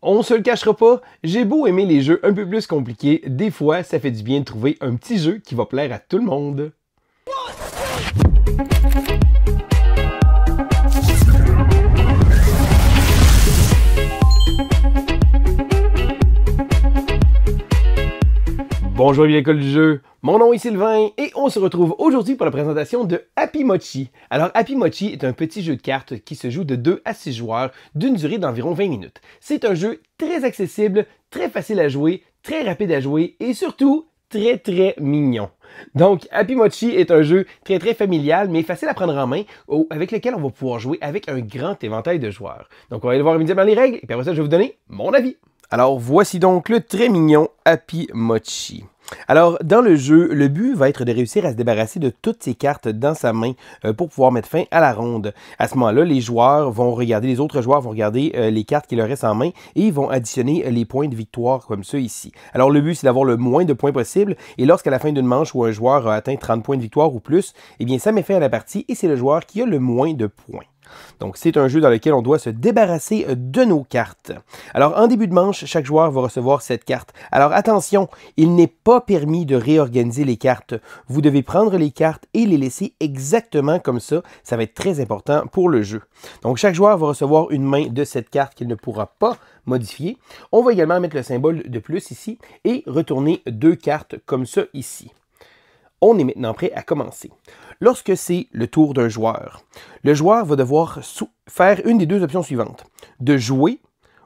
On se le cachera pas, j'ai beau aimer les jeux un peu plus compliqués, des fois ça fait du bien de trouver un petit jeu qui va plaire à tout le monde. Bonjour à l'école du jeu, mon nom est Sylvain et on se retrouve aujourd'hui pour la présentation de Happy Mochi. Alors Happy Mochi est un petit jeu de cartes qui se joue de 2 à 6 joueurs d'une durée d'environ 20 minutes. C'est un jeu très accessible, très facile à jouer, très rapide à jouer et surtout très mignon. Donc Happy Mochi est un jeu très familial mais facile à prendre en main avec lequel on va pouvoir jouer avec un grand éventail de joueurs. Donc on va aller voir immédiatement les règles et puis après ça je vais vous donner mon avis. Alors voici donc le très mignon Happy Mochi. Alors, dans le jeu, le but va être de réussir à se débarrasser de toutes ses cartes dans sa main pour pouvoir mettre fin à la ronde. À ce moment-là, les autres joueurs vont regarder les cartes qui leur restent en main et ils vont additionner les points de victoire comme ça ici. Alors, le but, c'est d'avoir le moins de points possible et lorsqu'à la fin d'une manche où un joueur a atteint 30 points de victoire ou plus, eh bien, ça met fin à la partie et c'est le joueur qui a le moins de points. Donc, c'est un jeu dans lequel on doit se débarrasser de nos cartes. Alors, en début de manche, chaque joueur va recevoir cette carte. Alors, attention, il n'est pas permis de réorganiser les cartes. Vous devez prendre les cartes et les laisser exactement comme ça. Ça va être très important pour le jeu. Donc, chaque joueur va recevoir une main de cette carte qu'il ne pourra pas modifier. On va également mettre le symbole de plus ici et retourner 2 cartes comme ça ici. On est maintenant prêt à commencer. Lorsque c'est le tour d'un joueur, le joueur va devoir faire une des 2 options suivantes, de jouer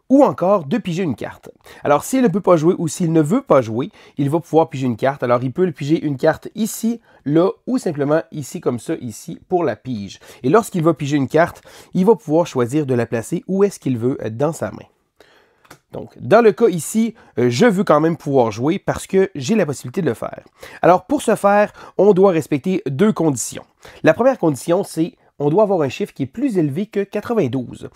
ou encore de piger une carte. Alors, s'il ne peut pas jouer ou s'il ne veut pas jouer, il va pouvoir piger une carte. Alors, il peut piger une carte ici, là ou simplement ici comme ça, ici, pour la pige. Et lorsqu'il va piger une carte, il va pouvoir choisir de la placer où est-ce qu'il veut dans sa main. Donc, dans le cas ici, je veux quand même pouvoir jouer parce que j'ai la possibilité de le faire. Alors, pour ce faire, on doit respecter 2 conditions. La première condition, c'est on doit avoir un chiffre qui est plus élevé que 92,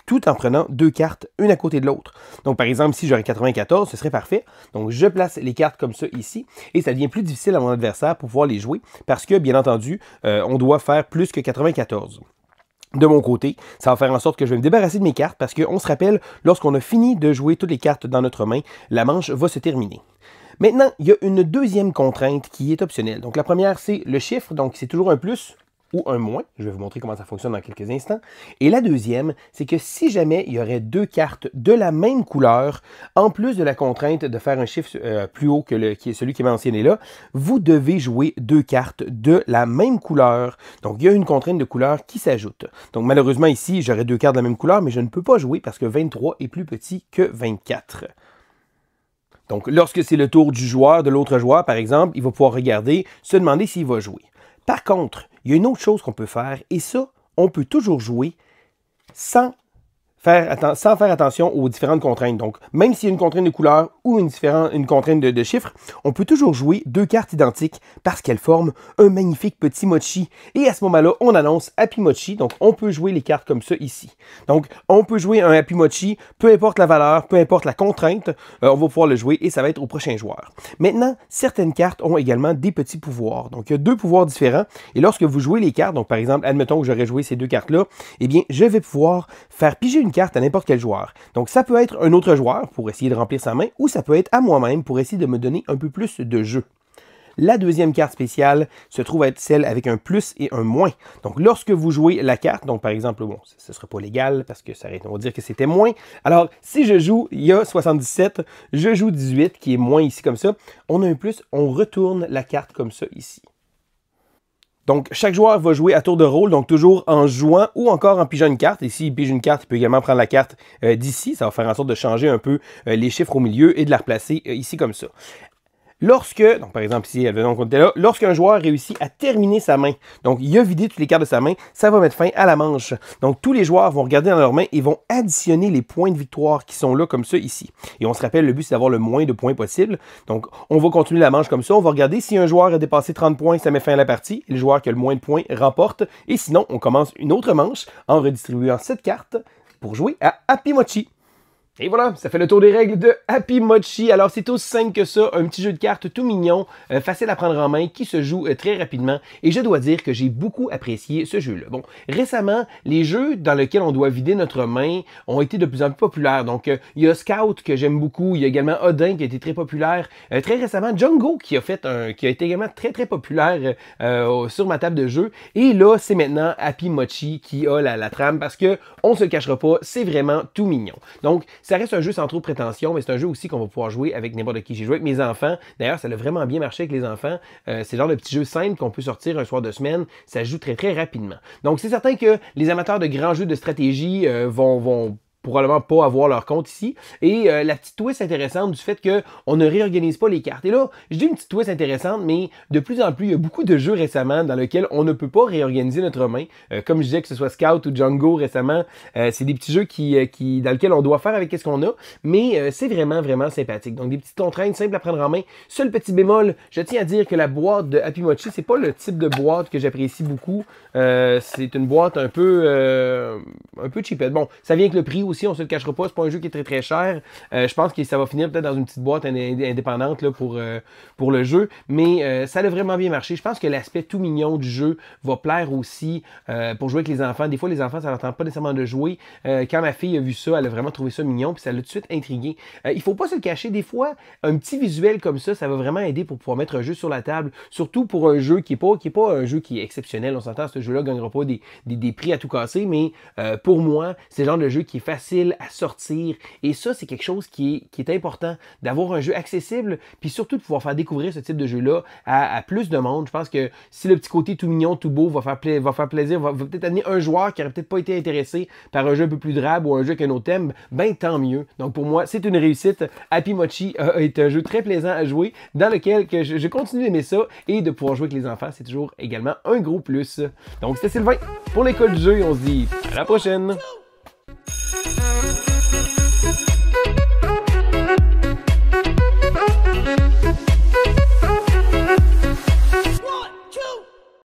tout en prenant 2 cartes, une à côté de l'autre. Donc, par exemple, si j'aurais 94, ce serait parfait. Donc, je place les cartes comme ça ici, et ça devient plus difficile à mon adversaire pour pouvoir les jouer parce que, bien entendu, on doit faire plus que 94. De mon côté, ça va faire en sorte que je vais me débarrasser de mes cartes parce qu'on se rappelle, lorsqu'on a fini de jouer toutes les cartes dans notre main, la manche va se terminer. Maintenant, il y a une deuxième contrainte qui est optionnelle. Donc la première, c'est le chiffre, donc c'est toujours un plus ou un moins. Je vais vous montrer comment ça fonctionne dans quelques instants. Et la deuxième, c'est que si jamais il y aurait 2 cartes de la même couleur, en plus de la contrainte de faire un chiffre plus haut que celui qui est mentionné là, vous devez jouer 2 cartes de la même couleur. Donc, il y a une contrainte de couleur qui s'ajoute. Donc, malheureusement, ici, j'aurais 2 cartes de la même couleur, mais je ne peux pas jouer parce que 23 est plus petit que 24. Donc, lorsque c'est le tour du joueur, de l'autre joueur, par exemple, il va pouvoir regarder, se demander s'il va jouer. Par contre, il y a une autre chose qu'on peut faire, et ça, on peut toujours jouer sans faire attention aux différentes contraintes. Donc, même s'il y a une contrainte de couleur ou une contrainte de chiffres, on peut toujours jouer 2 cartes identiques parce qu'elles forment un magnifique petit mochi. Et à ce moment-là, on annonce Happy Mochi. Donc, on peut jouer les cartes comme ça ici. Donc, on peut jouer un Happy Mochi, peu importe la valeur, peu importe la contrainte, on va pouvoir le jouer et ça va être au prochain joueur. Maintenant, certaines cartes ont également des petits pouvoirs. Donc, il y a 2 pouvoirs différents. Et lorsque vous jouez les cartes, donc par exemple, admettons que j'aurais joué ces 2 cartes-là, eh bien, je vais pouvoir faire piger une carte à n'importe quel joueur. Donc, ça peut être un autre joueur pour essayer de remplir sa main ou ça peut être à moi-même pour essayer de me donner un peu plus de jeu. La deuxième carte spéciale se trouve être celle avec un plus et un moins. Donc, lorsque vous jouez la carte, donc par exemple, bon, ce ne sera pas légal parce que on va dire que c'était moins. Alors, si je joue, il y a 77, je joue 18 qui est moins ici comme ça. On a un plus, on retourne la carte comme ça ici. Donc, chaque joueur va jouer à tour de rôle, donc toujours en jouant ou encore en pigeant une carte. Et s'il pige une carte, il peut également prendre la carte d'ici. Ça va faire en sorte de changer un peu les chiffres au milieu et de la replacer ici comme ça. Donc par exemple ici, lorsqu'un joueur réussit à terminer sa main, donc il a vidé toutes les cartes de sa main, ça va mettre fin à la manche. Donc tous les joueurs vont regarder dans leur main et vont additionner les points de victoire qui sont là comme ça ici. Et on se rappelle, le but c'est d'avoir le moins de points possible. Donc on va continuer la manche comme ça, on va regarder si un joueur a dépassé 30 points, ça met fin à la partie. Et le joueur qui a le moins de points remporte. Et sinon, on commence une autre manche en redistribuant cette carte pour jouer à Happy Mochi. Et voilà, ça fait le tour des règles de Happy Mochi. Alors c'est aussi simple que ça, un petit jeu de cartes tout mignon, facile à prendre en main, qui se joue très rapidement. Et je dois dire que j'ai beaucoup apprécié ce jeu-là. Bon, récemment, les jeux dans lesquels on doit vider notre main ont été de plus en plus populaires. Donc il y a Scout que j'aime beaucoup, il y a également Odin qui a été très populaire. Très récemment, Django qui a été également très populaire sur ma table de jeu. Et là, c'est maintenant Happy Mochi qui a la trame parce que on se le cachera pas, c'est vraiment tout mignon. Donc ça reste un jeu sans trop de prétention, mais c'est un jeu aussi qu'on va pouvoir jouer avec n'importe qui. J'ai joué avec mes enfants. D'ailleurs, ça a vraiment bien marché avec les enfants. C'est le genre de petit jeu simple qu'on peut sortir un soir de semaine. Ça joue très rapidement. Donc, c'est certain que les amateurs de grands jeux de stratégie vont probablement pas avoir leur compte ici. Et la petite twist intéressante du fait qu'on ne réorganise pas les cartes. Et là, je dis une petite twist intéressante, mais de plus en plus, il y a beaucoup de jeux récemment dans lesquels on ne peut pas réorganiser notre main. Comme je disais, que ce soit Scout ou Django récemment, c'est des petits jeux dans lesquels on doit faire avec ce qu'on a, mais c'est vraiment sympathique. Donc des petites contraintes simples à prendre en main. Seul petit bémol, je tiens à dire que la boîte de Happy Mochi, c'est pas le type de boîte que j'apprécie beaucoup. C'est une boîte un peu cheapette. Bon, ça vient avec le prix aussi, on se le cachera pas, c'est pas un jeu qui est très cher. Je pense que ça va finir peut-être dans une petite boîte indépendante là, pour le jeu, mais ça a vraiment bien marché. Je pense que l'aspect tout mignon du jeu va plaire aussi pour jouer avec les enfants. Des fois, les enfants, ça leur tente pas nécessairement de jouer. Quand ma fille a vu ça, elle a vraiment trouvé ça mignon, puis ça l'a tout de suite intrigué. Il faut pas se le cacher, des fois, un petit visuel comme ça va vraiment aider pour pouvoir mettre un jeu sur la table, surtout pour un jeu qui est pas un jeu qui est exceptionnel. On s'entend, ce jeu-là gagnera pas des prix à tout casser, mais pour moi, c'est le genre de jeu qui est facile à sortir. Et ça, c'est quelque chose qui est important, d'avoir un jeu accessible, puis surtout de pouvoir faire découvrir ce type de jeu-là à plus de monde. Je pense que si le petit côté tout mignon, tout beau va faire plaisir, va peut-être amener un joueur qui n'aurait peut-être pas été intéressé par un jeu un peu plus drabe ou un jeu avec un autre thème, ben tant mieux. Donc pour moi, c'est une réussite. Happy Mochi est un jeu très plaisant à jouer, dans lequel je continue d'aimer ça, et de pouvoir jouer avec les enfants, c'est toujours également un gros plus. Donc c'était Sylvain pour l'école du jeu, et on se dit à la prochaine!